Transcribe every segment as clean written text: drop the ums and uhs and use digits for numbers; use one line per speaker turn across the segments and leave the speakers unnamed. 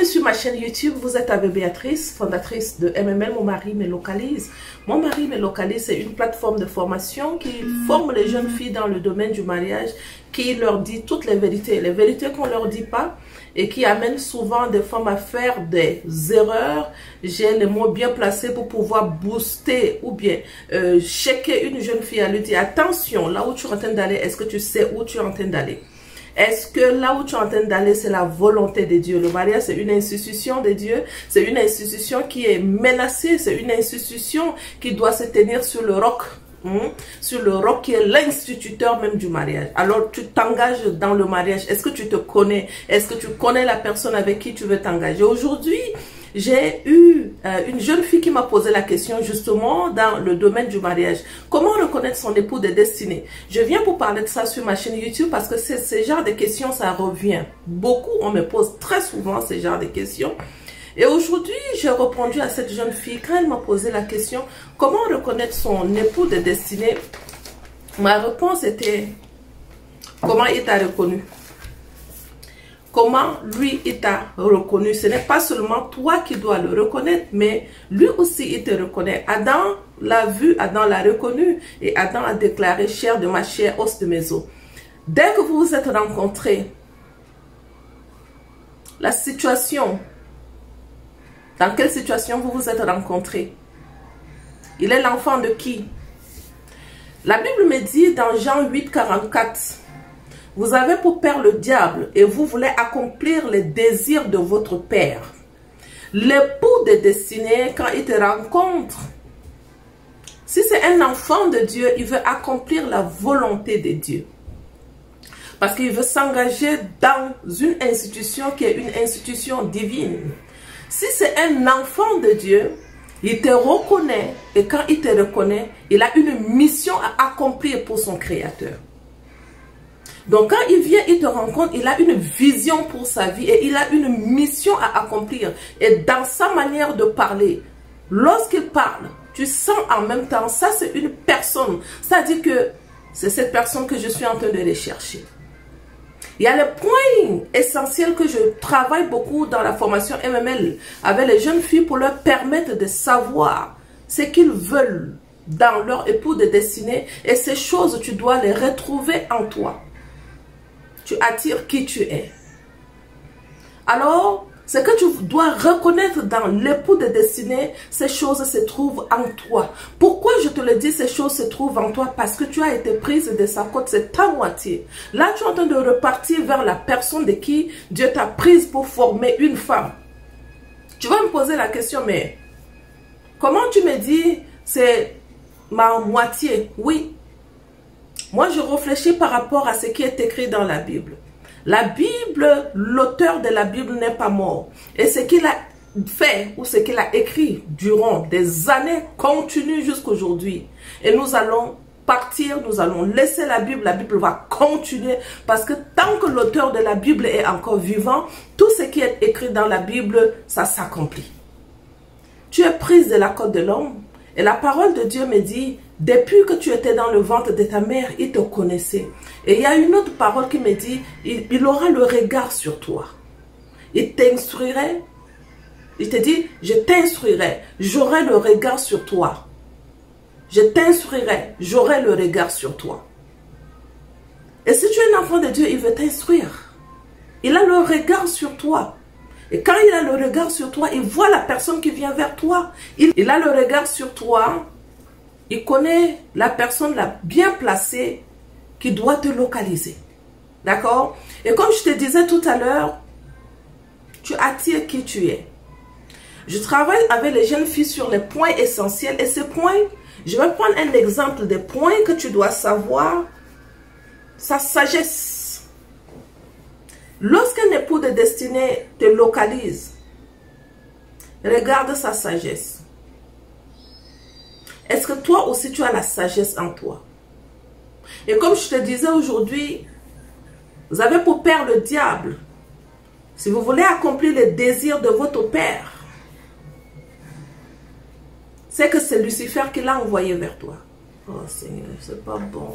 sur ma chaîne YouTube, vous êtes avec Béatrice, fondatrice de MML, Mon mari me localise. Mon mari me localise, c'est une plateforme de formation qui forme les jeunes filles dans le domaine du mariage, qui leur dit toutes les vérités qu'on ne leur dit pas et qui amène souvent des femmes à faire des erreurs. J'ai les mots bien placés pour pouvoir booster ou bien checker une jeune fille à lui dire attention, là où tu es en train d'aller, est-ce que tu sais où tu es en train d'aller? Est-ce que là où tu es en train d'aller, c'est la volonté de Dieu? Le mariage, c'est une institution de Dieu. C'est une institution qui est menacée. C'est une institution qui doit se tenir sur le roc. Sur le roc qui est l'instituteur même du mariage. Alors, tu t'engages dans le mariage. Est-ce que tu te connais? Est-ce que tu connais la personne avec qui tu veux t'engager? Aujourd'hui, j'ai eu une jeune fille qui m'a posé la question justement dans le domaine du mariage. Comment reconnaître son époux de destinée? Je viens pour parler de ça sur ma chaîne YouTube parce que ce genre de questions, ça revient beaucoup. On me pose très souvent ce genre de questions. Et aujourd'hui, j'ai répondu à cette jeune fille quand elle m'a posé la question comment reconnaître son époux de destinée. Ma réponse était comment il t'a reconnu? Comment lui, il t'a reconnu? Ce n'est pas seulement toi qui dois le reconnaître, mais lui aussi, il te reconnaît. Adam l'a vu, Adam l'a reconnu. Et Adam a déclaré, chair de ma chair, os de mes os. Dès que vous vous êtes rencontrés, la situation, dans quelle situation vous vous êtes rencontrés? Il est l'enfant de qui? La Bible me dit dans Jean 8, 44, vous avez pour père le diable et vous voulez accomplir les désirs de votre père. L'époux de destinée, quand il te rencontre, si c'est un enfant de Dieu, il veut accomplir la volonté de Dieu. Parce qu'il veut s'engager dans une institution qui est une institution divine. Si c'est un enfant de Dieu, il te reconnaît et quand il te reconnaît, il a une mission à accomplir pour son Créateur. Donc quand il vient, il te rencontre, il a une vision pour sa vie et il a une mission à accomplir. Et dans sa manière de parler, lorsqu'il parle, tu sens en même temps, ça c'est une personne. Ça dit que c'est cette personne que je suis en train de rechercher. Il y a le point essentiel que je travaille beaucoup dans la formation MML avec les jeunes filles pour leur permettre de savoir ce qu'ils veulent dans leur époux de destinée. Et ces choses, tu dois les retrouver en toi. Tu attires qui tu es. Alors, ce que tu dois reconnaître dans l'époux de destinée, ces choses se trouvent en toi. Pourquoi je te le dis, ces choses se trouvent en toi? Parce que tu as été prise de sa côte, c'est ta moitié. Là, tu es en train de repartir vers la personne de qui Dieu t'a prise pour former une femme. Tu vas me poser la question, mais comment tu me dis, c'est ma moitié? Oui. Moi, je réfléchis par rapport à ce qui est écrit dans la Bible. La Bible, l'auteur de la Bible n'est pas mort. Et ce qu'il a fait ou ce qu'il a écrit durant des années continue jusqu'à aujourd'hui. Et nous allons partir, nous allons laisser la Bible va continuer. Parce que tant que l'auteur de la Bible est encore vivant, tout ce qui est écrit dans la Bible, ça s'accomplit. Tu es prise de la côte de l'homme. Et la parole de Dieu me dit, depuis que tu étais dans le ventre de ta mère, il te connaissait. Et il y a une autre parole qui me dit, il aura le regard sur toi. Il t'instruirait. Il te dit, je t'instruirai, j'aurai le regard sur toi. Je t'instruirai, j'aurai le regard sur toi. Et si tu es un enfant de Dieu, il veut t'instruire. Il a le regard sur toi. Et quand il a le regard sur toi, il voit la personne qui vient vers toi. Il a le regard sur toi. Il connaît la personne la bien placée qui doit te localiser. D'accord? Et comme je te disais tout à l'heure, tu attires qui tu es. Je travaille avec les jeunes filles sur les points essentiels. Et ces points, je vais prendre un exemple des points que tu dois savoir. Sa sagesse. Lorsqu'un époux de destinée te localise, regarde sa sagesse. Est-ce que toi aussi tu as la sagesse en toi? Et comme je te disais aujourd'hui, vous avez pour père le diable. Si vous voulez accomplir les désirs de votre père, c'est que c'est Lucifer qui l'a envoyé vers toi. Oh Seigneur, c'est pas bon.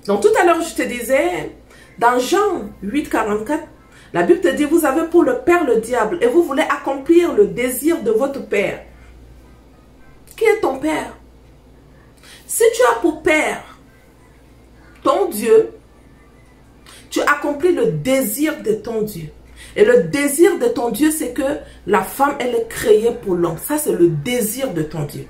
Donc tout à l'heure, je te disais, Dans Jean 8, 44, la Bible te dit, vous avez pour le père le diable et vous voulez accomplir le désir de votre père. Qui est ton père? Si tu as pour père ton Dieu, tu accomplis le désir de ton Dieu. Et le désir de ton Dieu, c'est que la femme, elle est créée pour l'homme. Ça, c'est le désir de ton Dieu.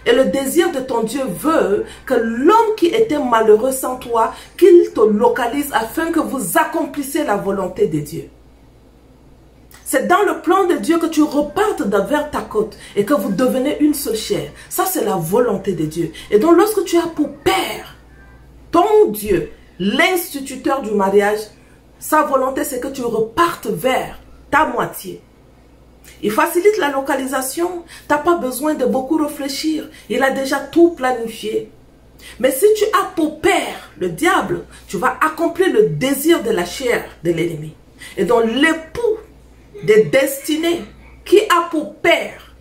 Et le désir de ton Dieu veut que l'homme qui était malheureux sans toi, qu'il te localise afin que vous accomplissiez la volonté de Dieu. C'est dans le plan de Dieu que tu repartes vers ta côte et que vous devenez une seule chair. Ça, c'est la volonté de Dieu. Et donc, lorsque tu as pour père ton Dieu, l'instituteur du mariage, sa volonté, c'est que tu repartes vers ta moitié. Il facilite la localisation. Tu n'as pas besoin de beaucoup réfléchir. Il a déjà tout planifié. Mais si tu as pour père le diable, tu vas accomplir le désir de la chair de l'ennemi. Et donc l'époux des destinées qui a pour père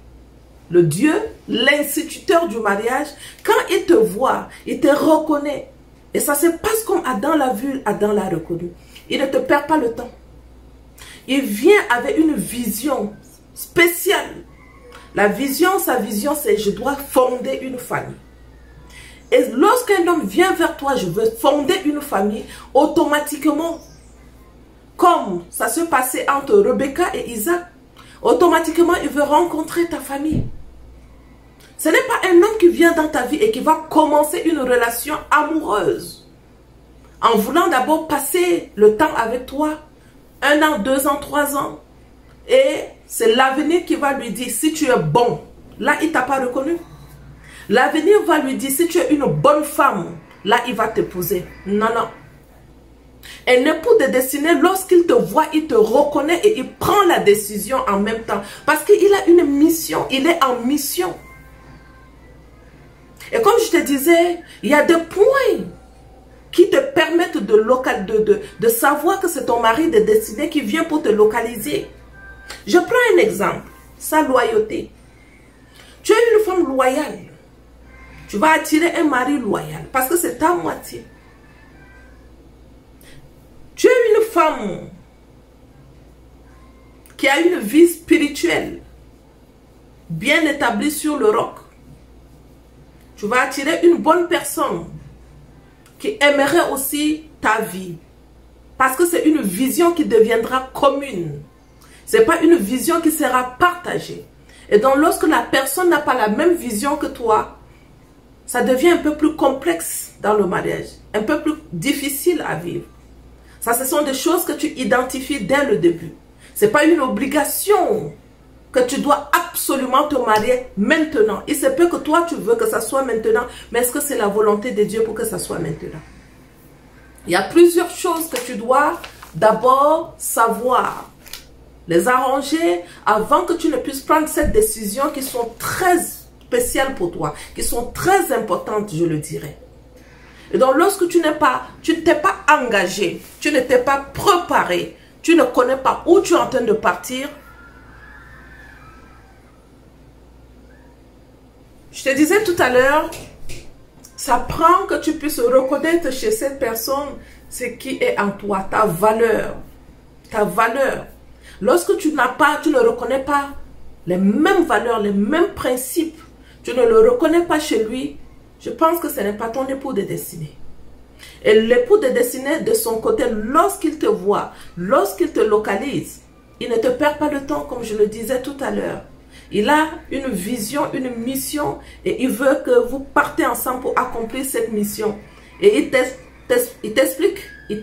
le Dieu, l'instituteur du mariage, quand il te voit, il te reconnaît. Et ça se passe comme Adam l'a vu, Adam l'a reconnu. Il ne te perd pas le temps. Il vient avec une vision spéciale. La vision, sa vision, c'est je dois fonder une famille. Et lorsqu'un homme vient vers toi, je veux fonder une famille, automatiquement, comme ça se passait entre Rebecca et Isaac, automatiquement, il veut rencontrer ta famille. Ce n'est pas un homme qui vient dans ta vie et qui va commencer une relation amoureuse en voulant d'abord passer le temps avec toi, 1 an, 2 ans, 3 ans. Et c'est l'avenir qui va lui dire si tu es bon. Là, il ne t'a pas reconnu. L'avenir va lui dire si tu es une bonne femme. Là, il va t'épouser. Non, non. Un époux de destinée, lorsqu'il te voit, il te reconnaît et il prend la décision en même temps. Parce qu'il a une mission. Il est en mission. Et comme je te disais, il y a des points qui te permettent de savoir que c'est ton mari de destinée qui vient pour te localiser. Je prends un exemple, sa loyauté. Tu es une femme loyale. Tu vas attirer un mari loyal parce que c'est ta moitié. Tu es une femme qui a une vie spirituelle bien établie sur le roc. Tu vas attirer une bonne personne qui aimerait aussi ta vie. Parce que c'est une vision qui deviendra commune. Ce n'est pas une vision qui sera partagée. Et donc lorsque la personne n'a pas la même vision que toi, ça devient un peu plus complexe dans le mariage. Un peu plus difficile à vivre. Ça, ce sont des choses que tu identifies dès le début. Ce n'est pas une obligation que tu dois absolument te marier maintenant. Il se peut que toi, tu veux que ça soit maintenant, mais est-ce que c'est la volonté de Dieu pour que ça soit maintenant? Il y a plusieurs choses que tu dois d'abord savoir, les arranger avant que tu ne puisses prendre cette décision qui sont très spéciales pour toi, qui sont très importantes, je le dirais. Et donc, lorsque tu ne t'es pas engagé, tu ne t'es pas préparé, tu ne connais pas où tu es en train de partir, je te disais tout à l'heure, ça prend que tu puisses reconnaître chez cette personne ce qui est en toi, ta valeur. Ta valeur. Lorsque tu ne reconnais pas les mêmes valeurs, les mêmes principes, tu ne le reconnais pas chez lui, je pense que ce n'est pas ton époux de destinée. Et l'époux de destinée, de son côté, lorsqu'il te voit, lorsqu'il te localise, il ne te perd pas le temps, comme je le disais tout à l'heure. Il a une vision, une mission, et il veut que vous partez ensemble pour accomplir cette mission. Et il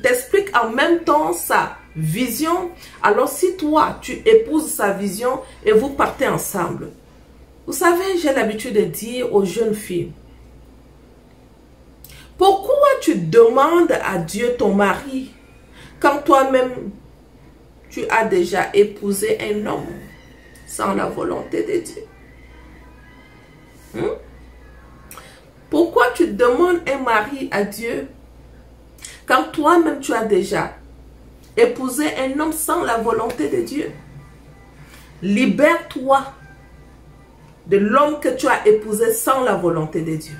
t'explique en même temps sa vision. Alors si toi, tu épouses sa vision et vous partez ensemble. Vous savez, j'ai l'habitude de dire aux jeunes filles, pourquoi tu demandes à Dieu ton mari quand toi-même tu as déjà épousé un homme sans la volonté de Dieu? Pourquoi tu demandes un mari à Dieu quand toi-même tu as déjà épousé un homme sans la volonté de Dieu? Libère-toi de l'homme que tu as épousé sans la volonté de Dieu.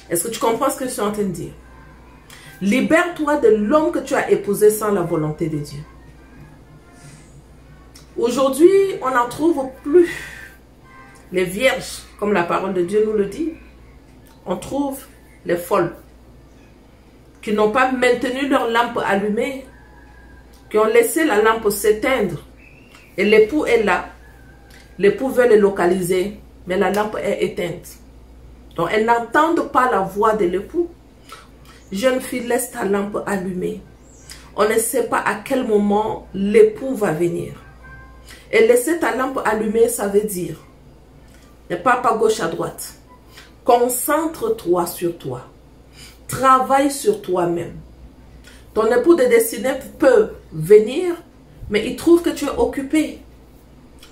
Est-ce que tu comprends ce que je suis en train de dire? Libère-toi de l'homme que tu as épousé sans la volonté de Dieu. Aujourd'hui, on n'en trouve plus. Les vierges, comme la parole de Dieu nous le dit, on trouve les folles qui n'ont pas maintenu leur lampe allumée, qui ont laissé la lampe s'éteindre. Et l'époux est là. L'époux veut les localiser, mais la lampe est éteinte. Donc, elles n'entendent pas la voix de l'époux. Jeune fille, laisse ta lampe allumée. On ne sait pas à quel moment l'époux va venir. Et laisser ta lampe allumée, ça veut dire, ne pas à gauche à droite. Concentre-toi sur toi. Travaille sur toi-même. Ton époux de destinée peut venir, mais il trouve que tu es occupé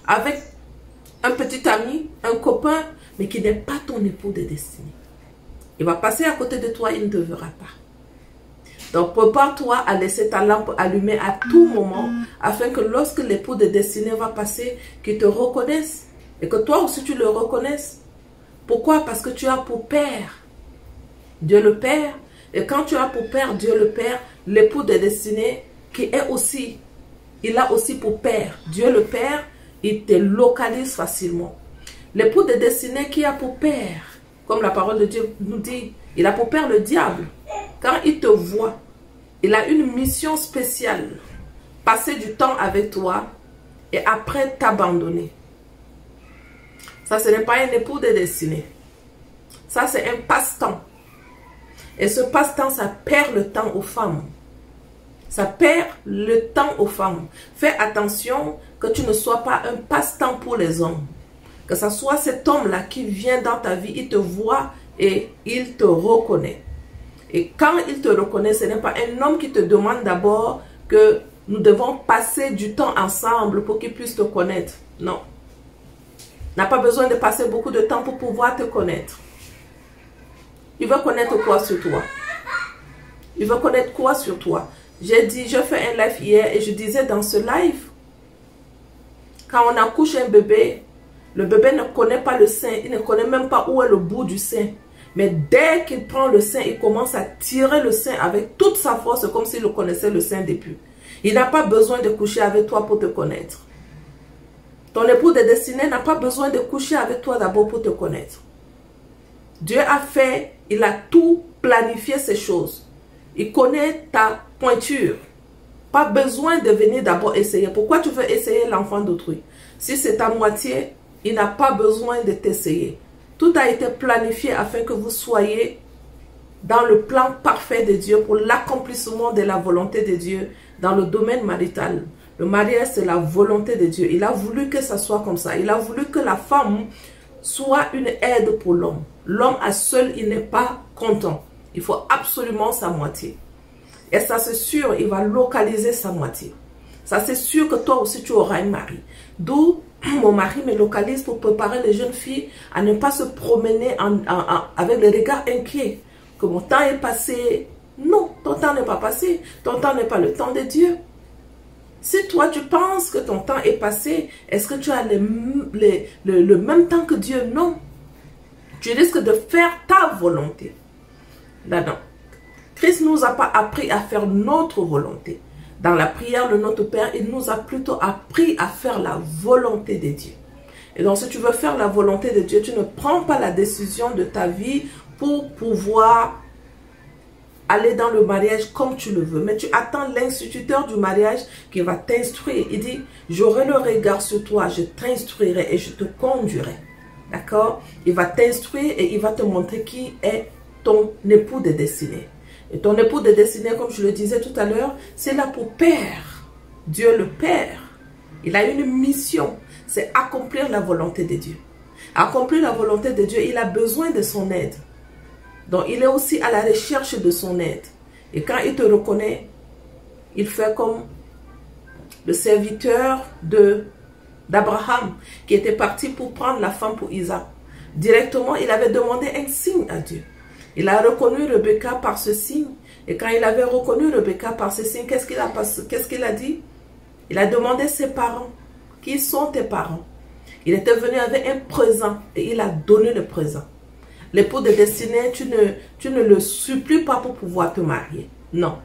avec un petit ami, un copain, mais qui n'est pas ton époux de destinée. Il va passer à côté de toi, il ne te verra pas. Donc, prépare-toi à laisser ta lampe allumée à tout moment, afin que lorsque l'époux de destinée va passer, qu'il te reconnaisse, et que toi aussi tu le reconnaisses. Pourquoi? Parce que tu as pour père Dieu le Père, et quand tu as pour père Dieu le Père, l'époux de destinée, qui est aussi, il a aussi pour père Dieu le Père, il te localise facilement. L'époux de destinée qui a pour père, comme la parole de Dieu nous dit, il a pour père le diable. Quand il te voit, il a une mission spéciale. Passer du temps avec toi et après t'abandonner. Ça, ce n'est pas un époux de destinée. Ça, c'est un passe-temps. Et ce passe-temps, ça perd le temps aux femmes. Ça perd le temps aux femmes. Fais attention que tu ne sois pas un passe-temps pour les hommes. Que ce soit cet homme-là qui vient dans ta vie, il te voit et il te reconnaît. Et quand il te reconnaît, ce n'est pas un homme qui te demande d'abord que nous devons passer du temps ensemble pour qu'il puisse te connaître. Non. N'a pas besoin de passer beaucoup de temps pour pouvoir te connaître. Il veut connaître quoi sur toi? Il veut connaître quoi sur toi? J'ai dit, je fais un live hier et je disais dans ce live, quand on accouche un bébé, le bébé ne connaît pas le sein, il ne connaît même pas où est le bout du sein. Mais dès qu'il prend le sein, il commence à tirer le sein avec toute sa force, comme s'il le connaissait le sein depuis. Il n'a pas besoin de coucher avec toi pour te connaître. Ton époux de destinée n'a pas besoin de coucher avec toi d'abord pour te connaître. Dieu a fait, il a tout planifié ces choses. Il connaît ta pointure. Pas besoin de venir d'abord essayer. Pourquoi tu veux essayer l'enfant d'autrui? Si c'est ta moitié, il n'a pas besoin de t'essayer. Tout a été planifié afin que vous soyez dans le plan parfait de Dieu pour l'accomplissement de la volonté de Dieu dans le domaine marital. Le mariage, c'est la volonté de Dieu. Il a voulu que ça soit comme ça. Il a voulu que la femme soit une aide pour l'homme. L'homme à seul, il n'est pas content. Il faut absolument sa moitié. Et ça, c'est sûr, il va localiser sa moitié. Ça, c'est sûr que toi aussi, tu auras un mari. D'où mon mari me localise pour préparer les jeunes filles à ne pas se promener avec le regard inquiet. Que mon temps est passé. Non, ton temps n'est pas passé. Ton temps n'est pas le temps de Dieu. Si toi, tu penses que ton temps est passé, est-ce que tu as le même temps que Dieu? Non. Tu risques de faire ta volonté. Là, non. Christ ne nous a pas appris à faire notre volonté. Dans la prière de notre Père, il nous a plutôt appris à faire la volonté de Dieu. Et donc, si tu veux faire la volonté de Dieu, tu ne prends pas la décision de ta vie pour pouvoir aller dans le mariage comme tu le veux. Mais tu attends l'instituteur du mariage qui va t'instruire. Il dit, j'aurai le regard sur toi, je t'instruirai et je te conduirai. D'accord? Il va t'instruire et il va te montrer qui est ton époux de destinée. Et ton époux de destinée, comme je le disais tout à l'heure, c'est là pour Père. Dieu le Père. Il a une mission. C'est accomplir la volonté de Dieu. Accomplir la volonté de Dieu, il a besoin de son aide. Donc, il est aussi à la recherche de son aide. Et quand il te reconnaît, il fait comme le serviteur d'Abraham qui était parti pour prendre la femme pour Isaac. Directement, il avait demandé un signe à Dieu. Il a reconnu Rebecca par ce signe. Et quand il avait reconnu Rebecca par ce signe, qu'est-ce qu'il a dit? Il a demandé ses parents. Qui sont tes parents? Il était venu avec un présent et il a donné le présent. L'époux de destinée, tu ne le supplies pas pour pouvoir te marier. Non.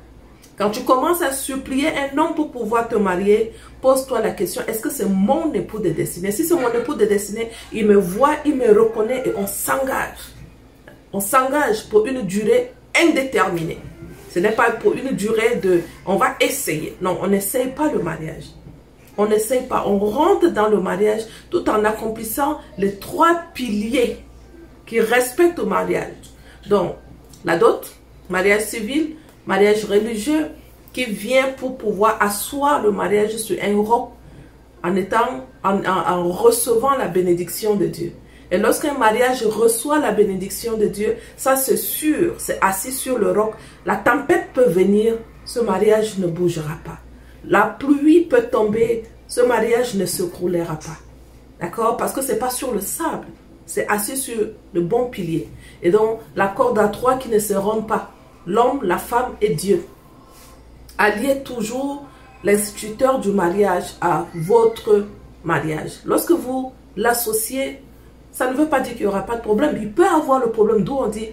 Quand tu commences à supplier un homme pour pouvoir te marier, pose-toi la question, est-ce que c'est mon époux de destinée? Si c'est mon époux de destinée, il me voit, il me reconnaît et on s'engage. On s'engage pour une durée indéterminée. Ce n'est pas pour une durée de, on va essayer. Non, on n'essaye pas le mariage. On n'essaye pas. On rentre dans le mariage tout en accomplissant les 3 piliers qui respectent au mariage. Donc, la dot, mariage civil, mariage religieux, qui vient pour pouvoir asseoir le mariage sur un roc en recevant la bénédiction de Dieu. Et lorsqu'un mariage reçoit la bénédiction de Dieu, ça c'est sûr, c'est assis sur le roc. La tempête peut venir, ce mariage ne bougera pas. La pluie peut tomber, ce mariage ne s'écroulera pas. D'accord? Parce que ce n'est pas sur le sable, c'est assis sur le bon pilier. Et donc, la corde à 3 qui ne se rompt pas. L'homme, la femme et Dieu. Alliez toujours l'instituteur du mariage à votre mariage. Lorsque vous l'associez, ça ne veut pas dire qu'il n'y aura pas de problème. Il peut avoir le problème d'où on dit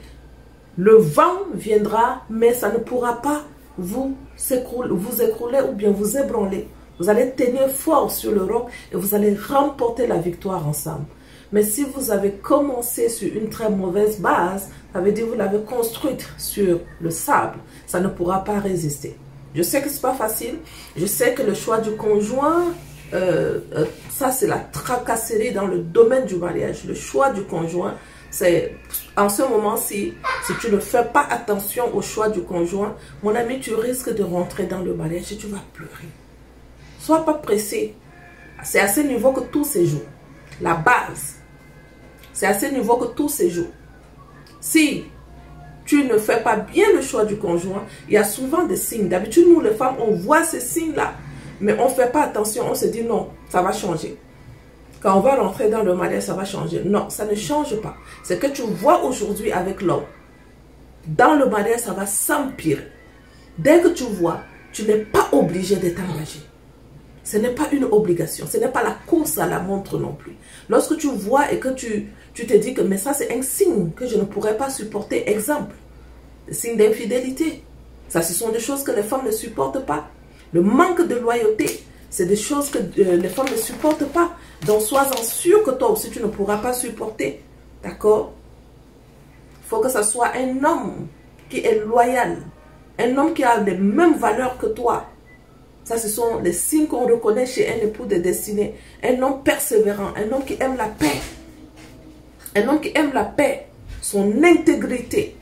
le vent viendra, mais ça ne pourra pas vous écrouler ou bien vous ébranler. Vous allez tenir fort sur le roc et vous allez remporter la victoire ensemble. Mais si vous avez commencé sur une très mauvaise base, ça veut dire que vous l'avez construite sur le sable, ça ne pourra pas résister. Je sais que ce n'est pas facile. Je sais que le choix du conjoint, ça c'est la tracasserie dans le domaine du mariage. Le choix du conjoint, c'est en ce moment-ci, si tu ne fais pas attention au choix du conjoint, mon ami, tu risques de rentrer dans le mariage et tu vas pleurer. Sois pas pressé. C'est à ce niveau que tout se joue. La base. C'est à ce niveau que tout se joue. Si tu ne fais pas bien le choix du conjoint, il y a souvent des signes. D'habitude, nous les femmes, on voit ces signes-là. Mais on ne fait pas attention, on se dit non, ça va changer. Quand on va rentrer dans le mariage, ça va changer. Non, ça ne change pas. C'est que tu vois aujourd'hui avec l'homme. Dans le mariage, ça va s'empirer. Dès que tu vois, tu n'es pas obligé d'être engagé. Ce n'est pas une obligation. Ce n'est pas la course à la montre non plus. Lorsque tu vois et que tu te dis que mais ça c'est un signe que je ne pourrais pas supporter. Exemple, le signe d'infidélité. Ça, ce sont des choses que les femmes ne supportent pas. Le manque de loyauté, c'est des choses que les femmes ne supportent pas. Donc, sois-en sûr que toi aussi, tu ne pourras pas supporter. D'accord? Il faut que ce soit un homme qui est loyal. Un homme qui a les mêmes valeurs que toi. Ça, ce sont les signes qu'on reconnaît chez un époux de destinée. Un homme persévérant, un homme qui aime la paix. Un homme qui aime la paix, son intégrité.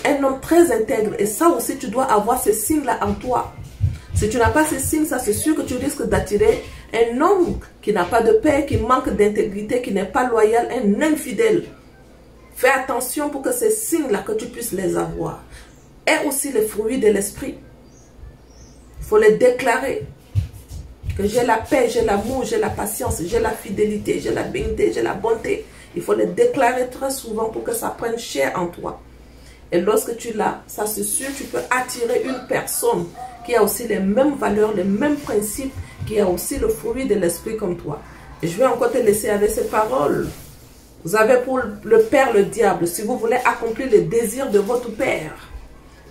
Un homme très intègre. Et ça aussi, tu dois avoir ces signes-là en toi. Si tu n'as pas ces signes, ça c'est sûr que tu risques d'attirer un homme qui n'a pas de paix, qui manque d'intégrité, qui n'est pas loyal, un infidèle. Fais attention pour que ces signes-là, que tu puisses les avoir. Et aussi les fruits de l'esprit. Il faut les déclarer. Que j'ai la paix, j'ai l'amour, j'ai la patience, j'ai la fidélité, j'ai la bénité, j'ai la bonté. Il faut les déclarer très souvent pour que ça prenne chair en toi. Et lorsque tu l'as, ça c'est sûr, tu peux attirer une personne qui a aussi les mêmes valeurs, les mêmes principes, qui a aussi le fruit de l'esprit comme toi. Et je vais encore te laisser avec ces paroles. Vous avez pour le père le diable. Si vous voulez accomplir les désirs de votre père,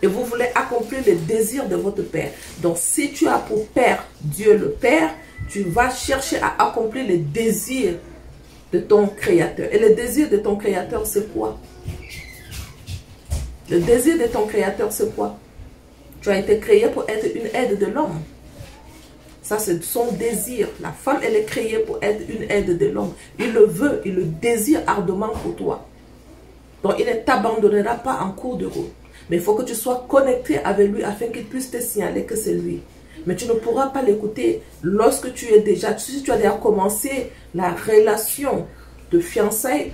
et vous voulez accomplir les désirs de votre père. Donc si tu as pour père Dieu le Père, tu vas chercher à accomplir les désirs de ton Créateur. Et le désir de ton Créateur, c'est quoi? Le désir de ton Créateur, c'est quoi? Tu as été créé pour être une aide de l'homme. Ça, c'est son désir. La femme, elle est créée pour être une aide de l'homme. Il le veut, il le désire ardemment pour toi. Donc, il ne t'abandonnera pas en cours de route. Mais il faut que tu sois connecté avec lui afin qu'il puisse te signaler que c'est lui. Mais tu ne pourras pas l'écouter lorsque tu es déjà, si tu as déjà commencé la relation de fiançailles,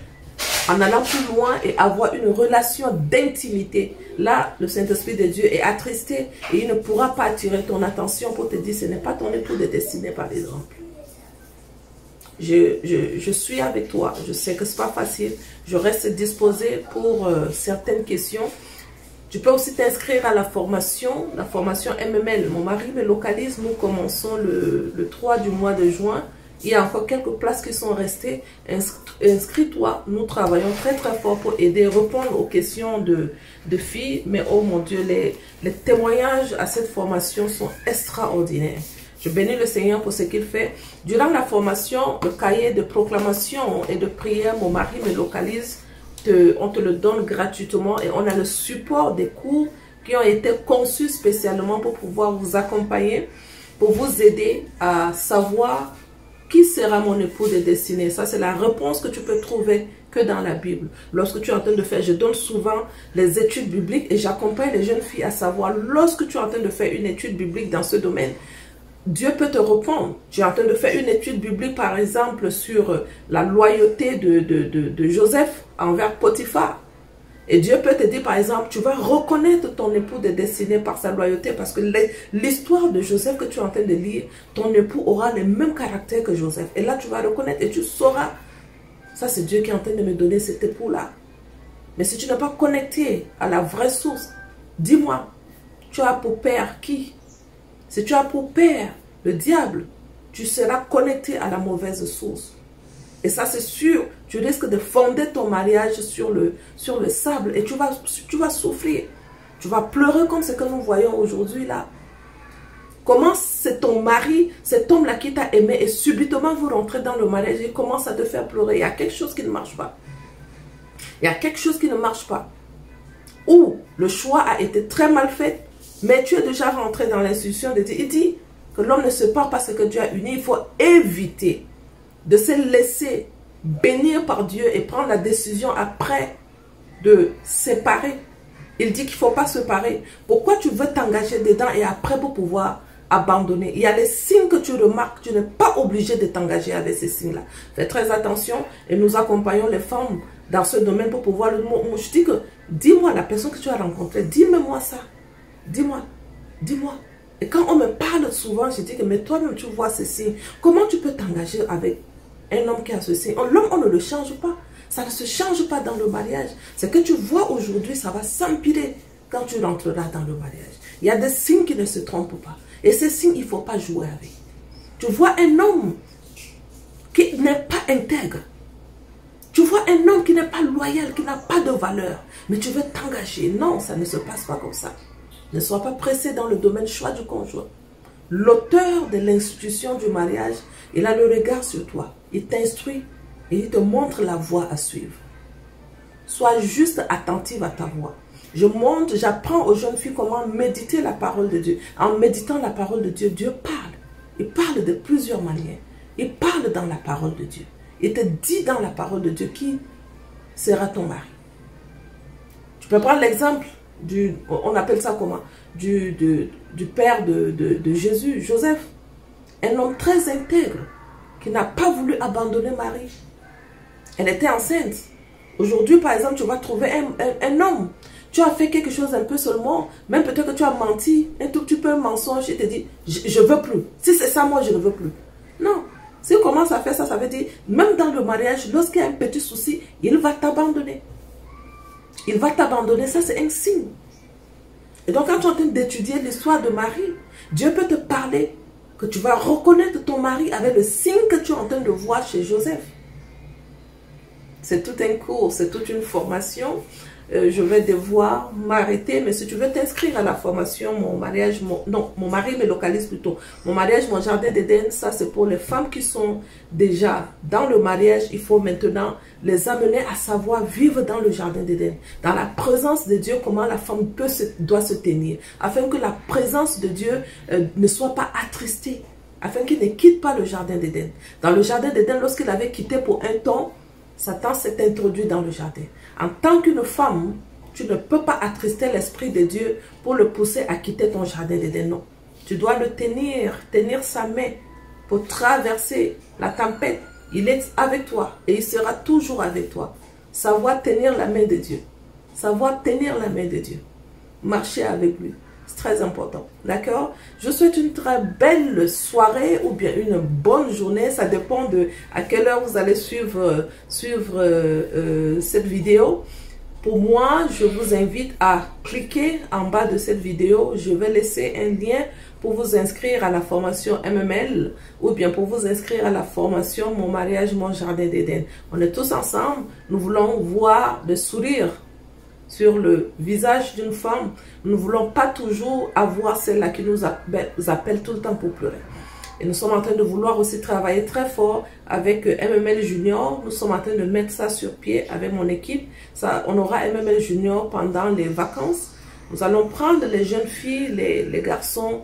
en allant plus loin et avoir une relation d'intimité. Là, le Saint-Esprit de Dieu est attristé et il ne pourra pas attirer ton attention pour te dire ce n'est pas ton époux de destinée, par exemple. Je suis avec toi. Je sais que ce n'est pas facile. Je reste disposée pour certaines questions. Tu peux aussi t'inscrire à la formation MML. Mon mari me localise. Nous commençons le 3 du mois de juin. Il y a encore quelques places qui sont restées. Inscris-toi. Nous travaillons très très fort pour aider, répondre aux questions de filles. Mais oh mon Dieu, les témoignages à cette formation sont extraordinaires. Je bénis le Seigneur pour ce qu'il fait. Durant la formation, le cahier de proclamation et de prière, mon mari me localise. On te le donne gratuitement et on a le support des cours qui ont été conçus spécialement pour pouvoir vous accompagner, pour vous aider à savoir qui sera mon époux de destinée. Ça, c'est la réponse que tu peux trouver que dans la Bible. Lorsque tu es en train de faire, je donne souvent les études bibliques et j'accompagne les jeunes filles à savoir, lorsque tu es en train de faire une étude biblique dans ce domaine, Dieu peut te répondre. Tu es en train de faire une étude biblique, par exemple, sur la loyauté de Joseph envers Potiphar. Et Dieu peut te dire, par exemple, tu vas reconnaître ton époux de destinée par sa loyauté, parce que l'histoire de Joseph que tu es en train de lire, ton époux aura le même caractère que Joseph. Et là, tu vas reconnaître et tu sauras. Ça, c'est Dieu qui est en train de me donner cet époux-là. Mais si tu n'es pas connecté à la vraie source, dis-moi, tu as pour père qui? Si tu as pour père le diable, tu seras connecté à la mauvaise source. Et ça, c'est sûr, tu risques de fonder ton mariage sur le sable et tu vas souffrir. Tu vas pleurer comme ce que nous voyons aujourd'hui là. Comment c'est ton mari, cet homme-là qui t'a aimé et subitement vous rentrez dans le mariage et il commence à te faire pleurer. Il y a quelque chose qui ne marche pas. Il y a quelque chose qui ne marche pas. Ou le choix a été très mal fait. Mais tu es déjà rentré dans l'institution de Dieu. Il dit que l'homme ne se part parce que Dieu a uni. Il faut éviter de se laisser bénir par Dieu et prendre la décision après de séparer. Il dit qu'il ne faut pas se séparer. Pourquoi tu veux t'engager dedans et après pour pouvoir abandonner? Il y a des signes que tu remarques. Tu n'es pas obligé de t'engager avec ces signes-là. Fais très attention et nous accompagnons les femmes dans ce domaine pour pouvoir le... Je dis que, dis-moi la personne que tu as rencontrée, dis-moi ça. Dis-moi, dis-moi. Et quand on me parle souvent, je dis que mais toi-même tu vois ceci. Comment tu peux t'engager avec un homme qui a ceci? L'homme, on ne le change pas. Ça ne se change pas dans le mariage. Ce que tu vois aujourd'hui, ça va s'empirer quand tu rentreras dans le mariage. Il y a des signes qui ne se trompent pas. Et ces signes, il ne faut pas jouer avec. Tu vois un homme qui n'est pas intègre. Tu vois un homme qui n'est pas loyal, qui n'a pas de valeur. Mais tu veux t'engager. Non, ça ne se passe pas comme ça. Ne sois pas pressé dans le domaine choix du conjoint. L'auteur de l'institution du mariage, il a le regard sur toi. Il t'instruit et il te montre la voie à suivre. Sois juste attentive à ta voix. J'apprends aux jeunes filles comment méditer la parole de Dieu. En méditant la parole de Dieu, Dieu parle. Il parle de plusieurs manières. Il parle dans la parole de Dieu. Il te dit dans la parole de Dieu qui sera ton mari. Tu peux prendre l'exemple. On appelle ça comment? Du père de Jésus, Joseph. Un homme très intègre qui n'a pas voulu abandonner Marie. Elle était enceinte. Aujourd'hui, par exemple, tu vas trouver un homme. Tu as fait quelque chose un peu seulement, même peut-être que tu as menti, un tout petit peu un mensonge, et te dit, je ne veux plus. Si c'est ça, moi, je ne veux plus. Non. S'il commence à faire ça, ça veut dire, même dans le mariage, lorsqu'il y a un petit souci, il va t'abandonner. Il va t'abandonner, ça c'est un signe. Et donc quand tu es en train d'étudier l'histoire de Marie, Dieu peut te parler que tu vas reconnaître ton mari avec le signe que tu es en train de voir chez Joseph. C'est tout un cours, c'est toute une formation. Je vais devoir m'arrêter, mais si tu veux t'inscrire à la formation, mon mari me localise plutôt. Mon mariage, mon jardin d'Éden, ça c'est pour les femmes qui sont déjà dans le mariage. Il faut maintenant les amener à savoir vivre dans le jardin d'Éden. Dans la présence de Dieu, comment la femme doit se tenir. Afin que la présence de Dieu ne soit pas attristée. Afin qu'il ne quitte pas le jardin d'Éden. Dans le jardin d'Éden, lorsqu'il avait quitté pour un temps, Satan s'est introduit dans le jardin. En tant qu'une femme, tu ne peux pas attrister l'Esprit de Dieu pour le pousser à quitter ton jardin d'Éden. Non. Tu dois le tenir sa main pour traverser la tempête. Il est avec toi et il sera toujours avec toi. Savoir tenir la main de Dieu. Savoir tenir la main de Dieu. Marcher avec lui. C'est très important. D'accord? Je souhaite une très belle soirée ou bien une bonne journée. Ça dépend de à quelle heure vous allez suivre cette vidéo. Pour moi, je vous invite à cliquer en bas de cette vidéo. Je vais laisser un lien pour vous inscrire à la formation MML ou bien pour vous inscrire à la formation Mon mariage, mon jardin d'Éden. On est tous ensemble. Nous voulons voir le sourire sur le visage d'une femme. Nous ne voulons pas toujours avoir celle-là qui nous appelle tout le temps pour pleurer. Et nous sommes en train de vouloir aussi travailler très fort avec MML Junior. Nous sommes en train de mettre ça sur pied avec mon équipe. On aura MML Junior pendant les vacances. Nous allons prendre les jeunes filles, les garçons,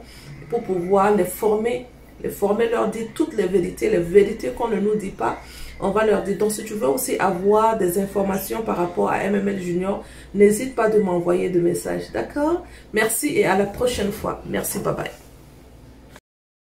pour pouvoir les former, leur dire toutes les vérités qu'on ne nous dit pas. On va leur dire. Donc, si tu veux aussi avoir des informations par rapport à MML Junior, n'hésite pas de m'envoyer des messages. D'accord? Merci et à la prochaine fois. Merci, bye bye.